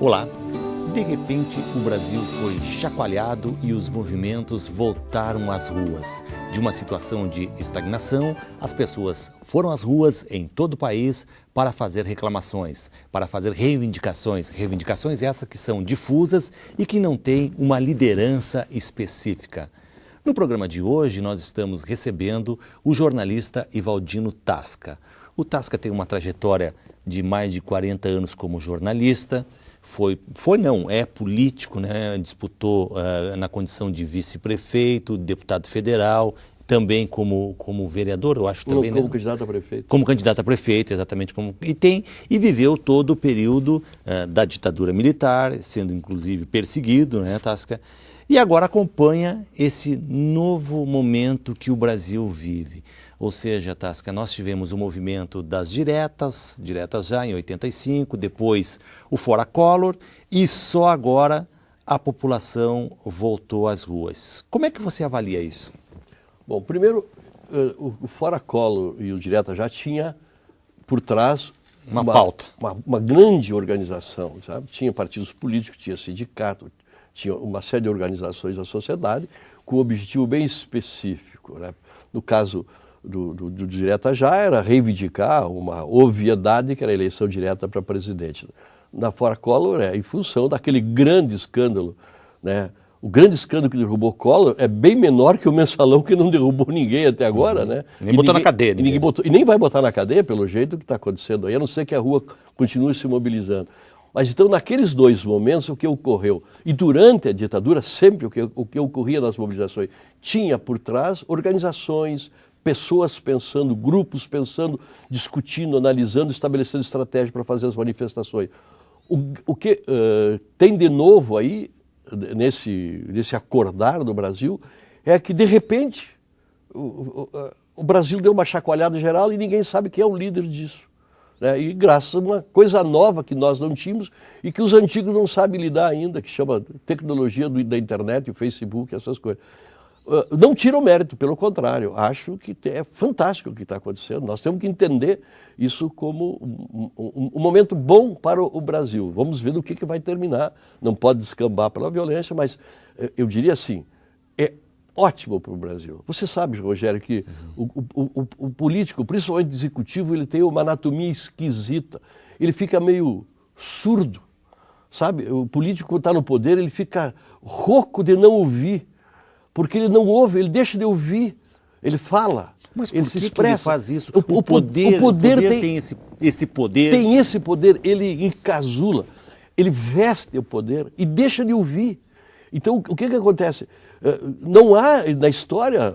Olá! De repente, o Brasil foi chacoalhado e os movimentos voltaram às ruas. De uma situação de estagnação, as pessoas foram às ruas em todo o país para fazer reclamações, para fazer reivindicações. Reivindicações essas que são difusas e que não têm uma liderança específica. No programa de hoje, nós estamos recebendo o jornalista Ivaldino Tasca. O Tasca tem uma trajetória de mais de 40 anos como jornalista. É político, né? Disputou na condição de vice-prefeito, deputado federal, também como vereador, eu acho também. Como candidato a prefeito. Como candidato a prefeito, exatamente. E viveu todo o período da ditadura militar, sendo inclusive perseguido, né, Tasca? E agora acompanha esse novo momento que o Brasil vive. Ou seja, Tasca, nós tivemos o movimento das diretas já em 85, depois o Fora Collor e só agora a população voltou às ruas. Como é que você avalia isso? Bom, primeiro, o Fora Collor e o Direta já tinha por trás uma pauta. Uma grande organização, sabe? Tinha partidos políticos, tinha sindicato, tinha uma série de organizações da sociedade com um objetivo bem específico, né? No caso do Direta já era reivindicar uma obviedade que era a eleição direta para presidente. Na Fora Collor em função daquele grande escândalo, né? O grande escândalo que derrubou Collor é bem menor que o mensalão que não derrubou ninguém até agora, né? Nem botou na cadeia. E nem vai botar na cadeia pelo jeito que está acontecendo aí, a não ser que a rua continue se mobilizando. Mas então, naqueles dois momentos, o que ocorreu? E durante a ditadura, sempre o que ocorria nas mobilizações, tinha por trás organizações, pessoas pensando, grupos pensando, discutindo, analisando, estabelecendo estratégia para fazer as manifestações. O que tem de novo aí, nesse acordar do Brasil, é que, de repente, o Brasil deu uma chacoalhada geral e ninguém sabe quem é o líder disso. Né? E graças a uma coisa nova que nós não tínhamos e que os antigos não sabem lidar ainda, que chama tecnologia da internet, o Facebook, essas coisas. Não tira o mérito, pelo contrário, acho que é fantástico o que está acontecendo. Nós temos que entender isso como um momento bom para o Brasil. Vamos ver no que vai terminar. Não pode descambar pela violência, mas eu diria assim, é ótimo para o Brasil. Você sabe, Rogério, que o político, principalmente o executivo, ele tem uma anatomia esquisita. Ele fica meio surdo, sabe? O político está no poder, ele fica rouco de não ouvir. Porque ele não ouve, ele deixa de ouvir, ele fala, mas ele se expressa. Ele faz isso? O poder tem esse poder. Tem esse poder, ele encasula, ele veste o poder e deixa de ouvir. Então, o que acontece? Não há na história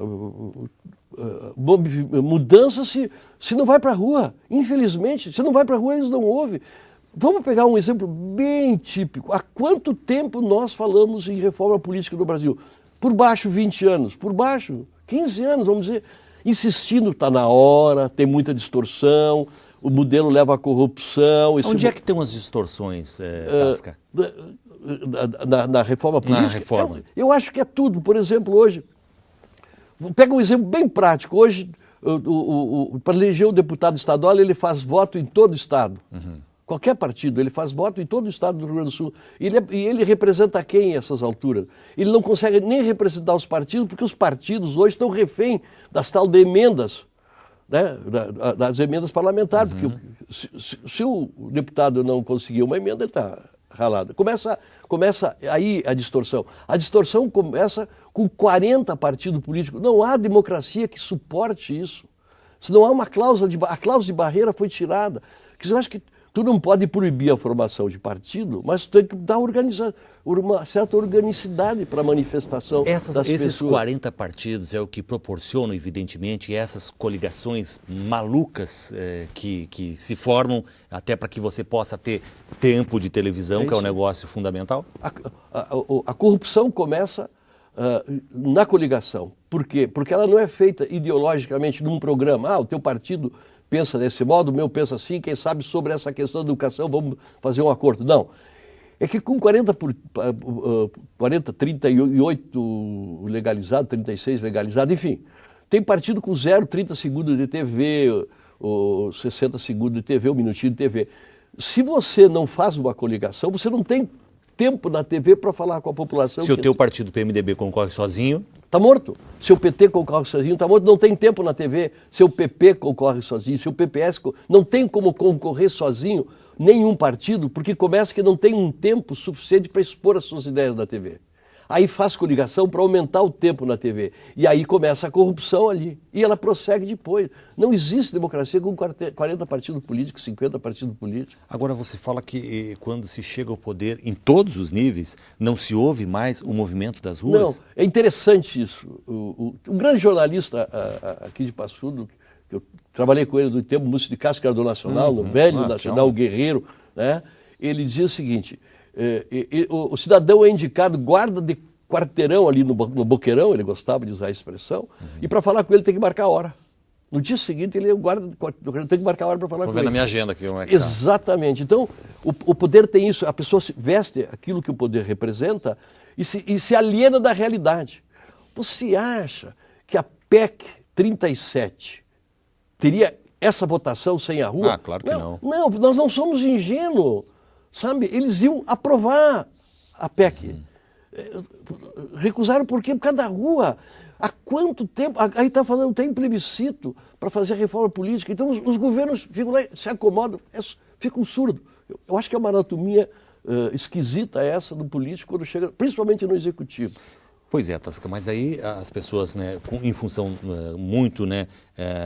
mudança se não vai para a rua. Infelizmente, se não vai para a rua, eles não ouvem. Vamos pegar um exemplo bem típico. Há quanto tempo nós falamos em reforma política no Brasil? Por baixo, 20 anos. Por baixo, 15 anos, vamos dizer. Insistindo, está na hora, tem muita distorção, o modelo leva à corrupção. Onde é que estão as distorções, Tasca? Na reforma política? Na reforma. Eu acho que é tudo. Por exemplo, hoje, pega um exemplo bem prático. Hoje, para eleger o deputado estadual, ele faz voto em todo o estado. Uhum. Qualquer partido, ele faz voto em todo o estado do Rio Grande do Sul. E ele representa quem a essas alturas? Ele não consegue nem representar os partidos, porque os partidos hoje estão refém das tal de emendas, né? Das emendas parlamentares. Uhum. Porque se o deputado não conseguir uma emenda, ele está ralado. Começa aí a distorção. A distorção começa com 40 partidos políticos. Não há democracia que suporte isso. Se não há uma cláusula a cláusula de barreira foi tirada. Eu acho que tu não pode proibir a formação de partido, mas tu tem que dar uma certa organicidade para a manifestação das pessoas. Esses 40 partidos é o que proporcionam, evidentemente, essas coligações malucas que se formam até para que você possa ter tempo de televisão, que é um negócio fundamental? A corrupção começa na coligação. Por quê? Porque ela não é feita ideologicamente num programa. O teu partido pensa desse modo, o meu pensa assim, quem sabe sobre essa questão da educação, vamos fazer um acordo. Não. É que com 38 legalizado, 36 legalizado, enfim, tem partido com 30 segundos de TV, ou 60 segundos de TV, um minutinho de TV. Se você não faz uma coligação, você não tem tempo na TV para falar com a população. Se o teu partido PMDB concorre sozinho... Está morto. Se o PT concorre sozinho, está morto. Não tem tempo na TV. Se o PP concorre sozinho, se o PPS... Não tem como concorrer sozinho nenhum partido, porque começa que não tem um tempo suficiente para expor as suas ideias na TV. Aí faz coligação para aumentar o tempo na TV. E aí começa a corrupção ali. E ela prossegue depois. Não existe democracia com 40 partidos políticos, 50 partidos políticos. Agora você fala que quando se chega ao poder, em todos os níveis, não se ouve mais o movimento das ruas? Não, é interessante isso. Um grande jornalista aqui de Passo Fundo, que eu trabalhei com ele no tempo, Múcio de Castro, que era do Nacional, no velho Nacional, Guerreiro, né? Ele dizia o seguinte... o cidadão é indicado guarda de quarteirão ali no Boqueirão, ele gostava de usar a expressão, e para falar com ele tem que marcar a hora. No dia seguinte ele é o guarda de quarteirão, tem que marcar a hora para falar com ele. Vou ver na minha agenda aqui como é que Exatamente. Então, o poder tem isso, a pessoa veste aquilo que o poder representa e se aliena da realidade. Você acha que a PEC 37 teria essa votação sem a rua? Ah, claro que não. Não, nós não somos ingênuos. Sabe, eles iam aprovar a PEC. Recusaram por quê? Por causa da rua. Há quanto tempo? Aí está falando, tem plebiscito para fazer reforma política. Então os governos ficam lá, se acomodam, ficam surdos. Eu acho que é uma anatomia esquisita essa do político quando chega, principalmente no executivo. Pois é, Tasca, mas aí as pessoas, né, em função muito, né,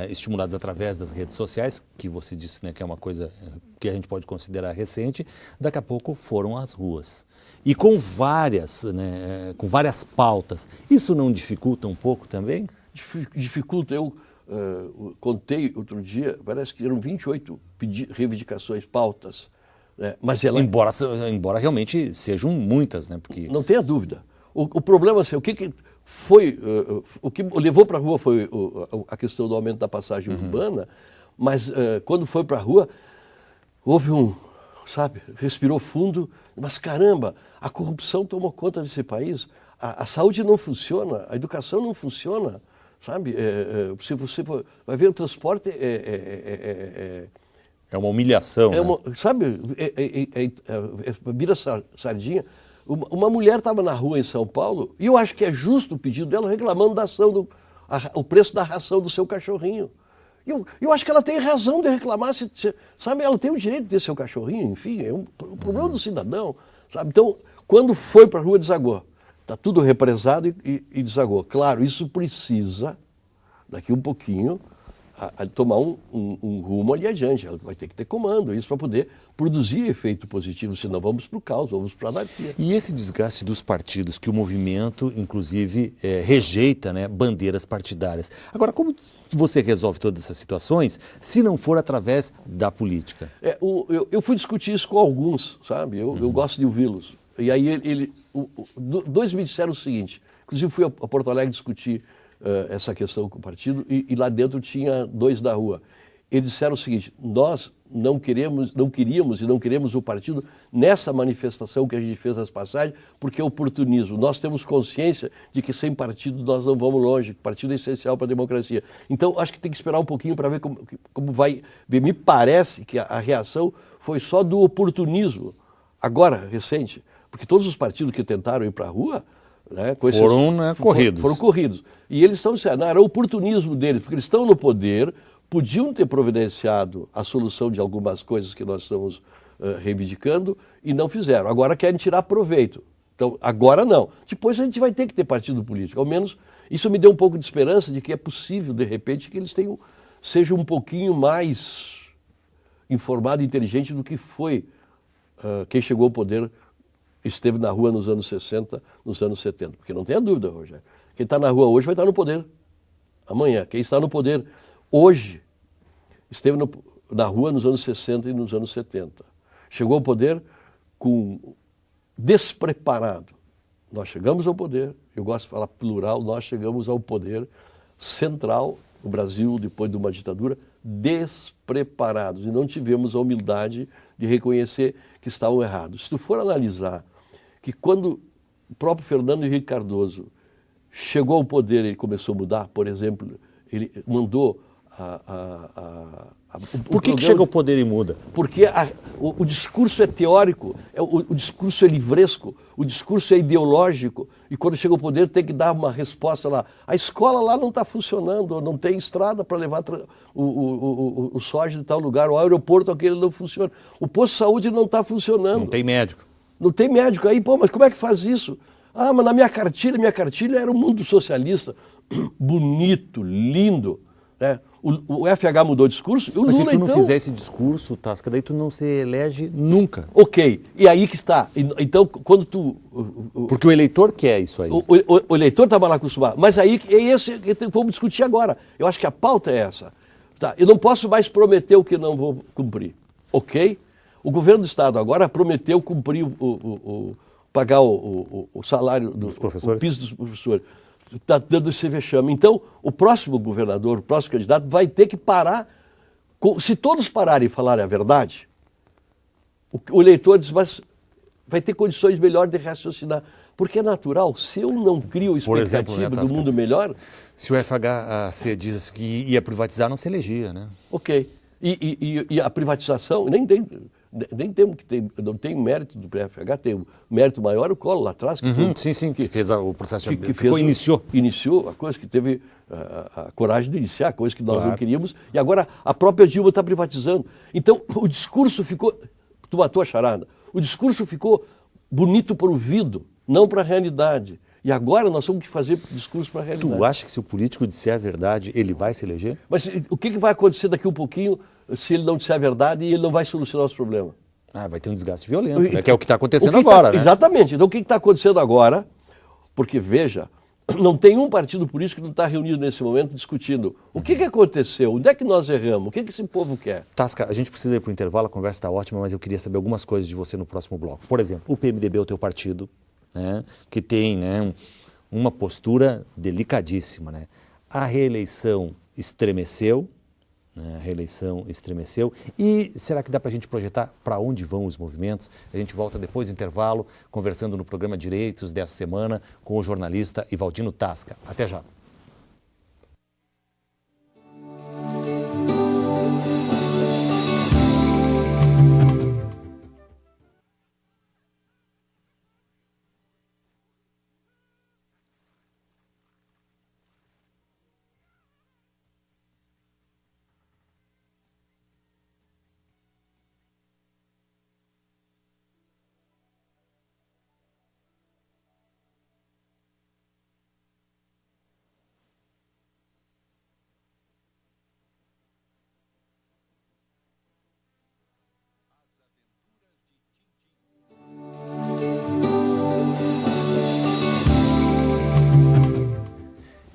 estimuladas através das redes sociais, que você disse, né, que é uma coisa que a gente pode considerar recente, daqui a pouco foram às ruas. E com várias pautas. Isso não dificulta um pouco também? Dificulta. Eu contei outro dia, parece que eram 28 reivindicações, pautas. Mas ela... embora realmente sejam muitas, né? Porque... Não tenha dúvida. O problema assim, o que foi, o que levou para a rua foi a questão do aumento da passagem urbana, mas quando foi para a rua, houve respirou fundo, mas caramba, a corrupção tomou conta desse país, a saúde não funciona, a educação não funciona, sabe? Se você vai ver o transporte é uma humilhação, né? Sabe, vira sardinha. Uma mulher estava na rua em São Paulo e eu acho que é justo o pedido dela reclamando da ação o preço da ração do seu cachorrinho. Eu acho que ela tem razão de reclamar, sabe? Ela tem o direito de ter seu cachorrinho, enfim, é um problema do cidadão, sabe? Então, quando foi para a rua, desagou. Está tudo represado e desagou. Claro, isso precisa, daqui um pouquinho, tomar um rumo ali adiante. Ela vai ter que ter comando, isso para poder produzir efeito positivo, senão vamos para o caos, vamos para a anarquia. E esse desgaste dos partidos, que o movimento, inclusive, rejeita, né, bandeiras partidárias. Agora, como você resolve todas essas situações se não for através da política? Eu fui discutir isso com alguns, sabe? Eu gosto de ouvi-los. E aí dois me disseram o seguinte, inclusive fui a Porto Alegre discutir essa questão com o partido, e lá dentro tinha dois da rua. Eles disseram o seguinte: nós não queríamos o partido nessa manifestação que a gente fez nas passagens, porque é oportunismo. Nós temos consciência de que sem partido nós não vamos longe, que partido é essencial para a democracia. Então, acho que tem que esperar um pouquinho para ver como vai ver. Me parece que a reação foi só do oportunismo, agora, recente, porque todos os partidos que tentaram ir para a rua, né, corridos. Foram corridos. E eles estão dizendo, era o oportunismo deles, porque eles estão no poder, podiam ter providenciado a solução de algumas coisas que nós estamos reivindicando e não fizeram. Agora querem tirar proveito. Então, agora não. Depois a gente vai ter que ter partido político. Ao menos isso me deu um pouco de esperança de que é possível, de repente, que eles sejam um pouquinho mais informado e inteligente do que foi quem chegou ao poder, esteve na rua nos anos 60, nos anos 70. Porque não tenha dúvida, Rogério. Quem está na rua hoje vai estar no poder amanhã. Quem está no poder hoje esteve na rua nos anos 60 e nos anos 70. Chegou ao poder despreparado. Nós chegamos ao poder, eu gosto de falar plural, nós chegamos ao poder central, o Brasil, depois de uma ditadura, despreparados. E não tivemos a humildade de reconhecer que estavam errados. Se tu for analisar que quando o próprio Fernando Henrique Cardoso chegou ao poder, ele começou a mudar, por exemplo, ele mandou Por que chega ao poder e muda? Porque o discurso é teórico, o discurso é livresco, o discurso é ideológico, e quando chega ao poder tem que dar uma resposta lá. A escola lá não está funcionando, não tem estrada para levar o soja de tal lugar, o aeroporto aquele não funciona, o posto de saúde não está funcionando. Não tem médico. Não tem médico aí, pô, mas como é que faz isso? Ah, mas na minha cartilha era um mundo socialista, bonito, lindo, né? O FH mudou o discurso, e o Mas Lula, se tu não então... fizer esse discurso, Tasca, daí tu não se elege nunca. Ok, e aí que está. Então, quando tu... Porque o eleitor quer isso aí. O eleitor está mal acostumado. Mas aí, é esse que vamos discutir agora. Eu acho que a pauta é essa. Tá, eu não posso mais prometer o que não vou cumprir. Ok? O governo do Estado agora prometeu cumprir pagar o salário dos professores, o piso dos professores. Está dando esse vexame. Então, o próximo governador, o próximo candidato, vai ter que parar. Se todos pararem e falarem a verdade, o eleitor diz, mas vai ter condições melhores de raciocinar. Porque é natural, se eu não crio expectativa do mundo melhor... Se o FHC diz que ia privatizar, não se elegia, né? Ok. E a privatização, nem temos que ter, não tem mérito do FH, tem o mérito maior o Collor lá atrás. Que fez o processo de... Iniciou a coisa, que teve a coragem de iniciar, coisa que nós não queríamos, e agora a própria Dilma está privatizando. Então, o discurso ficou, tu matou a charada, o discurso ficou bonito para o ouvido, não para a realidade. E agora nós temos que fazer discurso para a realidade. Tu acha que se o político disser a verdade, ele vai se eleger? Mas o que vai acontecer daqui a um pouquinho se ele não disser a verdade e ele não vai solucionar os problemas? Vai ter um desgaste violento, né? Que é o que está acontecendo agora, né? Exatamente. Então o que está acontecendo agora? Porque, veja, não tem um partido político que não está reunido nesse momento discutindo o que aconteceu, onde é que nós erramos, o que esse povo quer. Tasca, a gente precisa ir para o intervalo, a conversa está ótima, mas eu queria saber algumas coisas de você no próximo bloco. Por exemplo, o PMDB é o teu partido, né, que tem, né, uma postura delicadíssima, né? A reeleição estremeceu, e será que dá para a gente projetar para onde vão os movimentos? A gente volta depois do intervalo, conversando no programa Direitos dessa semana com o jornalista Ivaldino Tasca. Até já.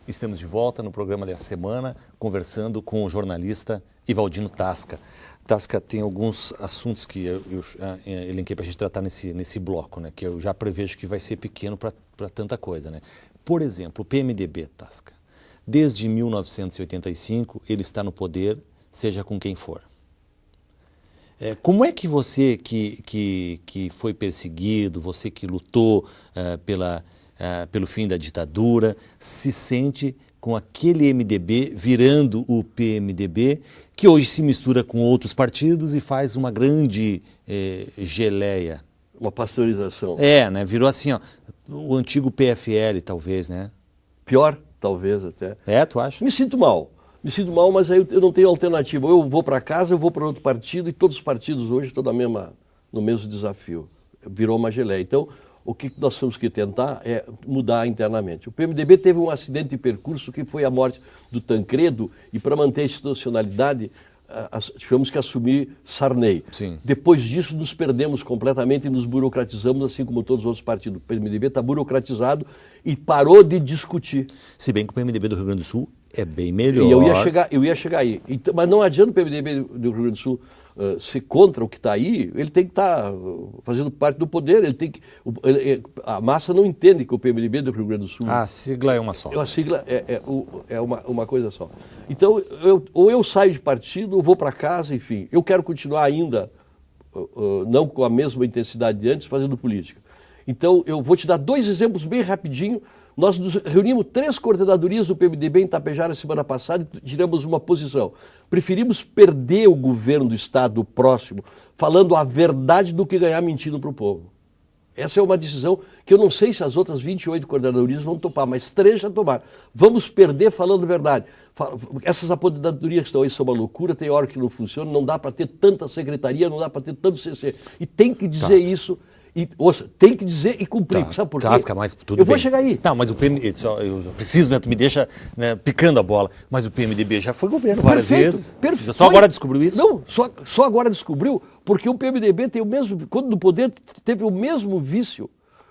Estamos de volta no programa dessa semana, conversando com o jornalista Ivaldino Tasca. Tasca, tem alguns assuntos que eu elenquei para a gente tratar nesse bloco, né, que eu já prevejo que vai ser pequeno para tanta coisa, né? Por exemplo, o PMDB, Tasca. Desde 1985, ele está no poder, seja com quem for. Como é que você que foi perseguido, você que lutou pelo fim da ditadura, se sente com aquele MDB virando o PMDB, que hoje se mistura com outros partidos e faz uma grande geleia? Uma pasteurização. Né? Virou assim, ó, o antigo PFL, talvez, né? Pior, talvez até. Tu acha? Me sinto mal, mas aí eu não tenho alternativa. Eu vou para casa, eu vou para outro partido, e todos os partidos hoje estão no mesmo desafio. Virou uma geleia. Então, o que nós temos que tentar é mudar internamente. O PMDB teve um acidente de percurso que foi a morte do Tancredo, e para manter a institucionalidade tivemos que assumir Sarney. Sim. Depois disso nos perdemos completamente e nos burocratizamos, assim como todos os outros partidos. O PMDB está burocratizado e parou de discutir. Se bem que o PMDB do Rio Grande do Sul é bem melhor. E eu ia chegar aí. Então, mas não adianta o PMDB do Rio Grande do Sul ser contra o que está aí, ele tem que estar fazendo parte do poder, a massa não entende que o PMDB do Rio Grande do Sul... A sigla é uma só. A sigla é uma coisa só. Então, ou eu saio de partido, ou vou para casa, enfim. Eu quero continuar ainda, não com a mesma intensidade de antes, fazendo política. Então, eu vou te dar dois exemplos bem rapidinho Nós nos reunimos 3 coordenadorias do PMDB em Tapejara semana passada e tiramos uma posição. Preferimos perder o governo do Estado próximo, falando a verdade, do que ganhar mentindo para o povo. Essa é uma decisão que eu não sei se as outras 28 coordenadorias vão topar, mas 3 já tomaram. Vamos perder falando a verdade. Essas aposentadorias que estão aí são uma loucura, tem hora que não funciona, não dá para ter tanta secretaria, não dá para ter tanto CC. E tem que dizer isso. Ouça, tem que dizer e cumprir, sabe por quê? Tasca, mas tudo eu vou bem. chegar aí. Não, mas o PMDB, eu preciso, né, tu me deixa, né, picando a bola, mas o PMDB já foi governo várias vezes. Perfeito. Só agora descobriu isso? Não, só agora descobriu, porque o PMDB tem o mesmo, quando no poder, teve o mesmo vício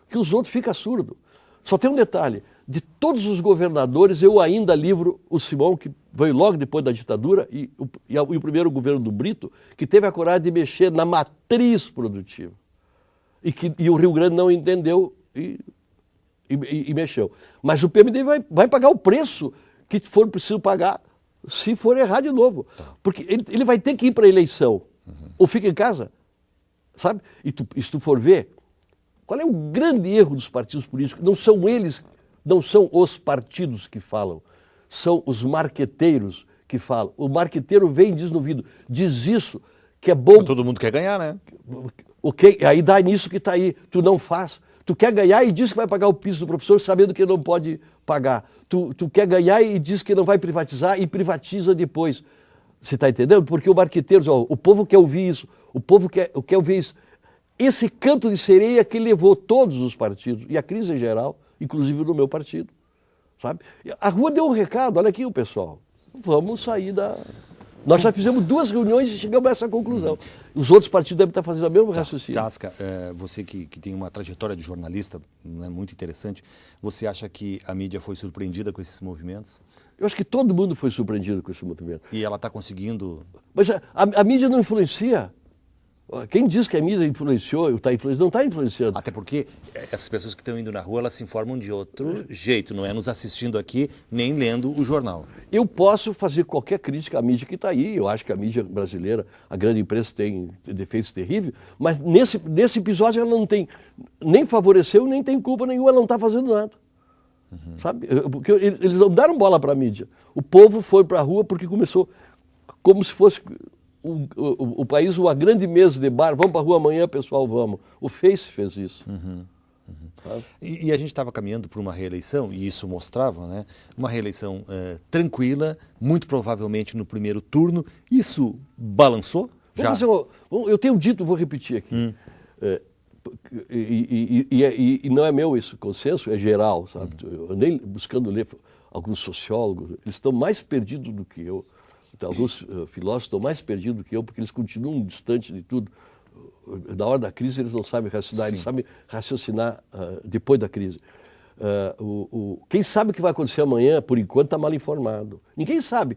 que os outros, fica surdo. Só tem um detalhe, de todos os governadores, eu ainda livro o Simão, que veio logo depois da ditadura, e o primeiro governo do Brito, que teve a coragem de mexer na matriz produtiva. E o Rio Grande não entendeu e mexeu. Mas o PMDB vai pagar o preço que for preciso pagar se for errar de novo. Porque ele vai ter que ir para a eleição. Ou fica em casa, sabe? E se tu for ver, qual é o grande erro dos partidos políticos? Não são eles, não são os partidos que falam, são os marqueteiros que falam. O marqueteiro vem e diz no ouvido, diz isso, que é bom. Todo mundo quer ganhar, né? Ok, aí dá nisso que está aí, tu não faz. Tu quer ganhar e diz que vai pagar o piso do professor sabendo que não pode pagar. Tu quer ganhar e diz que não vai privatizar e privatiza depois. Você está entendendo? Porque o marqueteiro, o povo quer ouvir isso, o povo quer ouvir isso. Esse canto de sereia que levou todos os partidos, e a crise em geral, inclusive no meu partido. Sabe? A rua deu um recado, olha aqui o pessoal, vamos sair da... Nós já fizemos 2 reuniões e chegamos a essa conclusão. Os outros partidos devem estar fazendo o mesmo raciocínio. Tasca, você que tem uma trajetória de jornalista, né, muito interessante, você acha que a mídia foi surpreendida com esses movimentos? Eu acho que todo mundo foi surpreendido com esse movimento. E ela está conseguindo... Mas a mídia não influencia. Quem diz que a mídia influenciou, não está influenciando. Até porque essas pessoas que estão indo na rua, elas se informam de outro jeito, não é nos assistindo aqui, nem lendo o jornal. Eu posso fazer qualquer crítica à mídia que está aí, eu acho que a mídia brasileira, a grande imprensa tem defeitos terríveis, mas nesse episódio ela não tem, nem favoreceu, nem tem culpa nenhuma, ela não está fazendo nada. Sabe? Porque eles não deram bola para a mídia. O povo foi para a rua porque começou como se fosse... O país, uma grande mesa de bar, vamos para a rua amanhã, pessoal, vamos. O Face fez isso. E a gente estava caminhando para uma reeleição, e isso mostrava, né, uma reeleição tranquila, muito provavelmente no primeiro turno. Isso balançou? Já? Eu tenho dito, vou repetir aqui, e não é meu isso, consenso é geral, sabe? Eu andei buscando ler alguns sociólogos, eles estão mais perdidos do que eu. Alguns filósofos estão mais perdidos do que eu, porque eles continuam distantes de tudo. Na hora da crise eles não sabem raciocinar, eles sabem raciocinar depois da crise. Quem sabe o que vai acontecer amanhã, por enquanto, está mal informado. Ninguém sabe.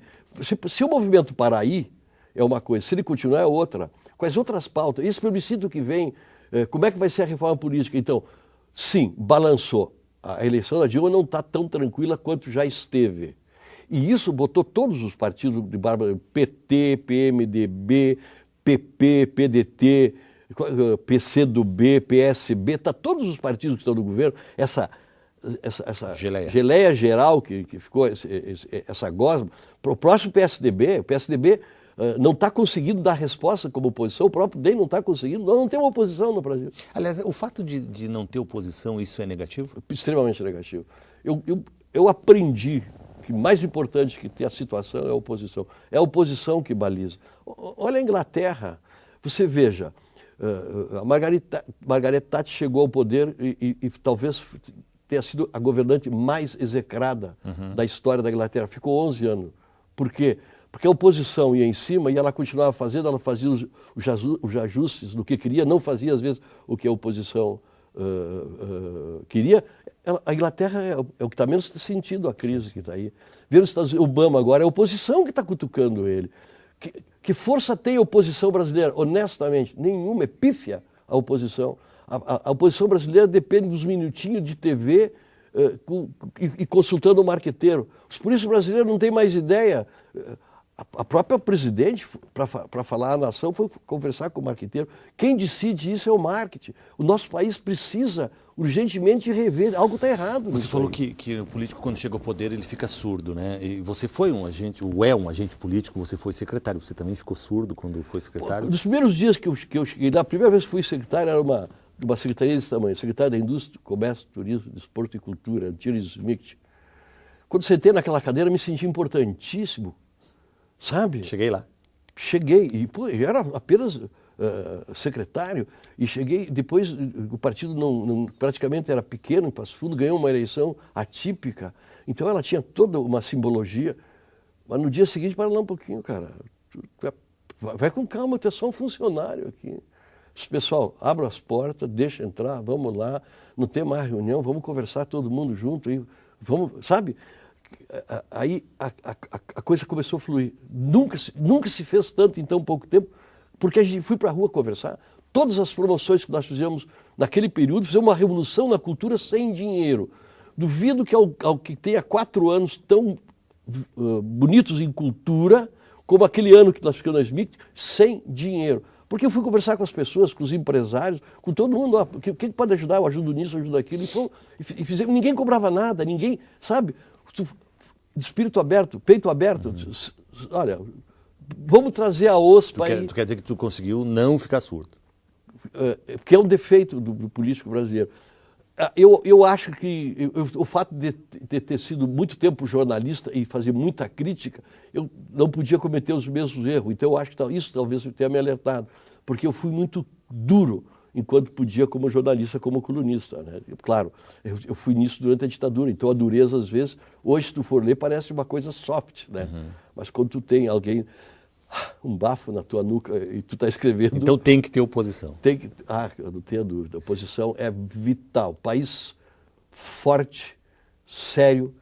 Se o movimento parar aí, é uma coisa, se ele continuar é outra. Quais outras pautas? Esse plebiscito que vem, como é que vai ser a reforma política? Então, sim, balançou. A eleição da Dilma não está tão tranquila quanto já esteve. E isso botou todos os partidos de Bárbara, PT, PMDB, PP, PDT, PCdoB, PSB, todos os partidos que estão no governo, essa geleia geral que ficou, essa gosma, para o próximo PSDB, o PSDB não está conseguindo dar resposta como oposição, o próprio DEM não está conseguindo, nós não temos oposição no Brasil. Aliás, o fato de não ter oposição, isso é negativo? Extremamente negativo. Eu aprendi que mais importante que ter a situação é a oposição. É a oposição que baliza. Olha a Inglaterra, você veja, a Margaret Thatcher chegou ao poder e talvez tenha sido a governante mais execrada da história da Inglaterra. Ficou 11 anos. Por quê? Porque a oposição ia em cima e ela continuava fazendo, ela fazia os ajustes do que queria, não fazia às vezes o que a oposição queria. A Inglaterra é o que está menos sentindo a crise que está aí. Ver os Estados Unidos, Obama agora, é a oposição que está cutucando ele. Que força tem a oposição brasileira? Honestamente, nenhuma, é pífia a oposição. A oposição brasileira depende dos minutinhos de TV e consultando o marqueteiro. Os políticos brasileiros não têm mais ideia. A própria presidente, para falar à nação, foi conversar com o marqueteiro. Quem decide isso é o marketing. O nosso país precisa urgentemente rever, algo está errado. Você falou que o político, quando chega ao poder, ele fica surdo, né? E você foi um agente, ou é um agente político, você foi secretário, você também ficou surdo quando foi secretário? Nos primeiros dias que eu cheguei lá, a primeira vez que fui secretário, era uma secretaria desse tamanho, secretário da Indústria, Comércio, Turismo, Desporto e Cultura, Thierry Schmidt. Quando sentei naquela cadeira, me senti importantíssimo, sabe? Cheguei lá. Cheguei, e pô, eu era apenas secretário, e cheguei, depois o partido praticamente era pequeno, em Passo Fundo, ganhou uma eleição atípica, então ela tinha toda uma simbologia, mas no dia seguinte, para lá um pouquinho, cara, vai com calma, tu é só um funcionário aqui. Pessoal, abra as portas, deixa entrar, vamos lá, não tem mais reunião, vamos conversar todo mundo junto, e vamos, sabe? Aí a coisa começou a fluir. Nunca se fez tanto em tão pouco tempo, porque a gente foi para a rua conversar. Todas as promoções que nós fizemos naquele período, fizemos uma revolução na cultura sem dinheiro. Duvido que ao que tenha 4 anos tão bonitos em cultura, como aquele ano que nós ficamos na Smith, sem dinheiro. Porque eu fui conversar com as pessoas, com os empresários, com todo mundo. O que pode ajudar? Eu ajudo nisso, eu ajudo aquilo. E fizemos, ninguém cobrava nada, ninguém, sabe? De espírito aberto, peito aberto. Olha, vamos trazer a OSPA aí. Tu quer dizer que tu conseguiu não ficar surdo? Que é um defeito do político brasileiro. Eu acho que o fato de ter sido muito tempo jornalista e fazer muita crítica, eu não podia cometer os mesmos erros. Então eu acho que isso talvez tenha me alertado, porque eu fui muito duro enquanto podia como jornalista, como colunista, né? Claro, eu fui nisso durante a ditadura, então a dureza às vezes, hoje se tu for ler, parece uma coisa soft, né? Mas quando tu tem alguém, um bafo na tua nuca e tu está escrevendo... Então tem que ter oposição. Eu não tenho dúvida, a oposição é vital. País forte, sério,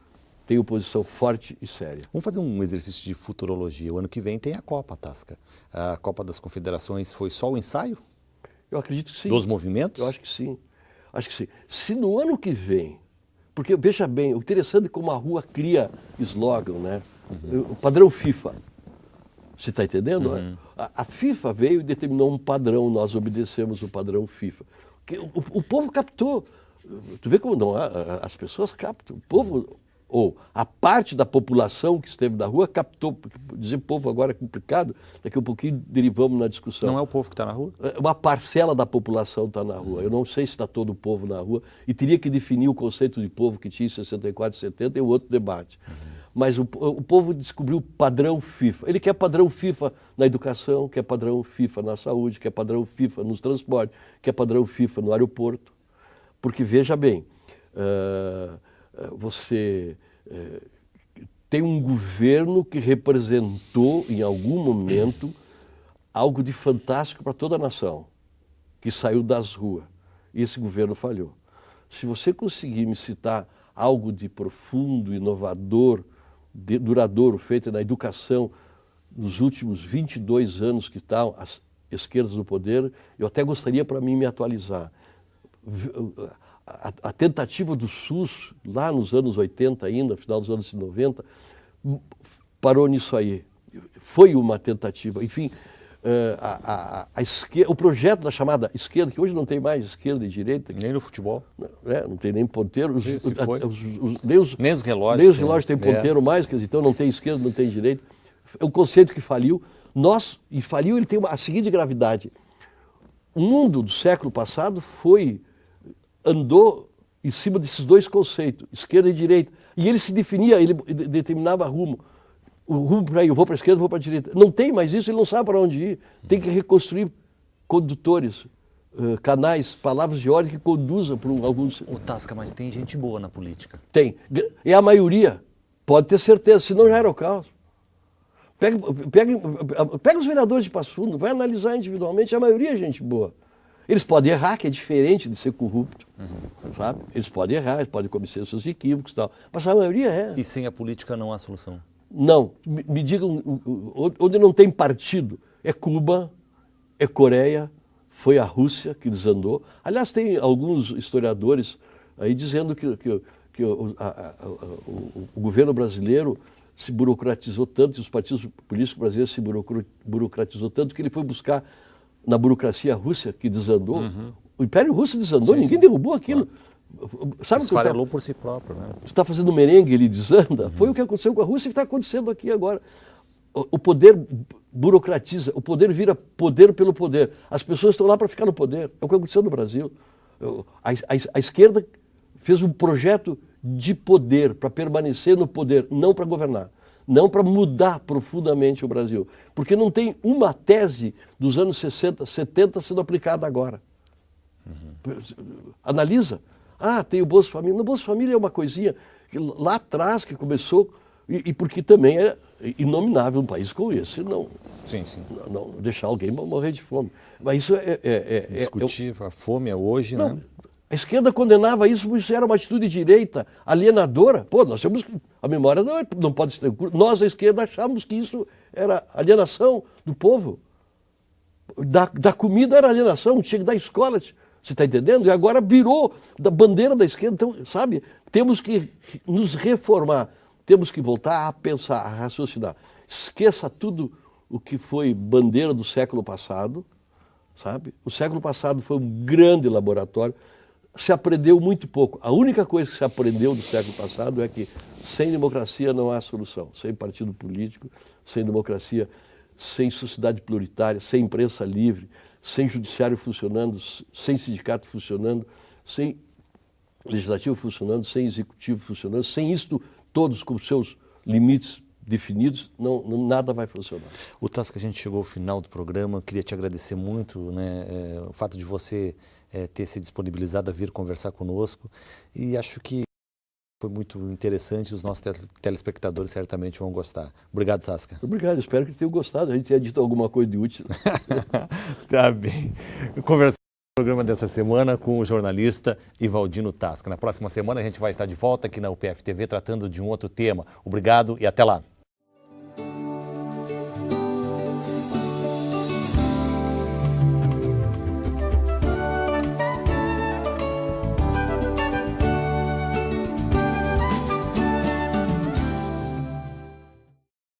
tem oposição forte e séria. Vamos fazer um exercício de futurologia. O ano que vem tem a Copa, Tasca. A Copa das Confederações foi só o ensaio? Eu acredito que sim. Dos movimentos? Eu acho que sim. Acho que sim. Se no ano que vem, porque veja bem, o interessante é como a rua cria slogan, né? O padrão FIFA. Você está entendendo? A FIFA veio e determinou um padrão, nós obedecemos o padrão FIFA. O povo captou. Tu vê como não, as pessoas captam. O povo, ou a parte da população que esteve na rua captou. Porque dizer povo agora é complicado, daqui a um pouquinho derivamos na discussão. Não é o povo que está na rua? Uma parcela da população está na rua. Eu não sei se está todo o povo na rua. E teria que definir o conceito de povo que tinha em 64 e 70, é um outro debate. Mas o povo descobriu o padrão FIFA. Ele quer padrão FIFA na educação, quer padrão FIFA na saúde, quer padrão FIFA nos transportes, quer padrão FIFA no aeroporto. Porque, veja bem, você tem um governo que representou, em algum momento, algo de fantástico para toda a nação, que saiu das ruas. E esse governo falhou. Se você conseguir me citar algo de profundo, inovador, duradouro, feito na educação nos últimos 22 anos que estão as esquerdas no poder, eu até gostaria para mim me atualizar. A tentativa do SUS, lá nos anos 80 ainda, final dos anos 90, parou nisso aí. Foi uma tentativa. Enfim, a esquerda, o projeto da chamada esquerda, que hoje não tem mais esquerda e direita. Nem no futebol. Não tem nem ponteiro. Nem os relógios. Nem os relógios têm ponteiro mais, quer dizer, então não tem esquerda, não tem direita. É um conceito que faliu. E faliu, ele tem a seguinte gravidade. O mundo do século passado andou em cima desses dois conceitos, esquerda e direita. E ele se definia, ele determinava rumo. O rumo para aí, eu vou para a esquerda, eu vou para a direita. Não tem mais isso, ele não sabe para onde ir. Tem que reconstruir condutores, canais, palavras de ordem que conduzam para alguns... Ô Tasca, mas tem gente boa na política. Tem. É a maioria, pode ter certeza, senão já era o caos. Pega os vereadores de Passo Fundo, vai analisar individualmente, a maioria é gente boa. Eles podem errar, que é diferente de ser corrupto, sabe? Eles podem errar, eles podem cometer seus equívocos e tal, mas a maioria é. E sem a política não há solução? Não. Me digam, onde não tem partido, é Cuba, é Coreia, foi a Rússia que desandou. Aliás, tem alguns historiadores aí dizendo que o governo brasileiro se burocratizou tanto, e os partidos políticos brasileiros se burocratizou tanto, que ele foi buscar na burocracia russa, que desandou, O Império Russo desandou, Sim, ninguém sim. derrubou aquilo. Sabe o que Esfarelou por si próprio, né? tu está fazendo merengue, ele desanda. Foi o que aconteceu com a Rússia e está acontecendo aqui agora. O poder burocratiza, o poder vira poder pelo poder. As pessoas estão lá para ficar no poder. É o que aconteceu no Brasil. A esquerda fez um projeto de poder, para permanecer no poder, não para governar. Não para mudar profundamente o Brasil. Porque não tem uma tese dos anos 60, 70 sendo aplicada agora. Analisa. Ah, tem o Bolsa Família. No Bolsa Família é uma coisinha que lá atrás que começou, e porque também é inominável um país como esse não, Sim, sim. não deixar alguém morrer de fome. Mas isso Discutir a fome é hoje, não, né? a esquerda condenava isso, isso era uma atitude de direita, alienadora. Pô, nós temos a memória não pode ser. Nós, a esquerda, achávamos que isso era alienação do povo. Da comida era alienação, tinha que dar escola. Você está entendendo? E agora virou da bandeira da esquerda. Então, sabe, temos que nos reformar, temos que voltar a pensar, a raciocinar. Esqueça tudo o que foi bandeira do século passado, sabe? O século passado foi um grande laboratório. Se aprendeu muito pouco. A única coisa que se aprendeu do século passado é que sem democracia não há solução. Sem partido político, sem democracia, sem sociedade pluritária, sem imprensa livre, sem judiciário funcionando, sem sindicato funcionando, sem legislativo funcionando, sem executivo funcionando, sem isto todos com seus limites definidos, nada vai funcionar. O Tasca, a gente chegou ao final do programa, queria te agradecer muito, né, o fato de você ter se disponibilizado a vir conversar conosco, e acho que foi muito interessante, os nossos telespectadores certamente vão gostar. Obrigado, Tasca. Obrigado, espero que tenham gostado, a gente tenha dito alguma coisa de útil. Tá bem. Conversamos no programa dessa semana com o jornalista Ivaldino Tasca. Na próxima semana a gente vai estar de volta aqui na UPF TV tratando de um outro tema. Obrigado e até lá.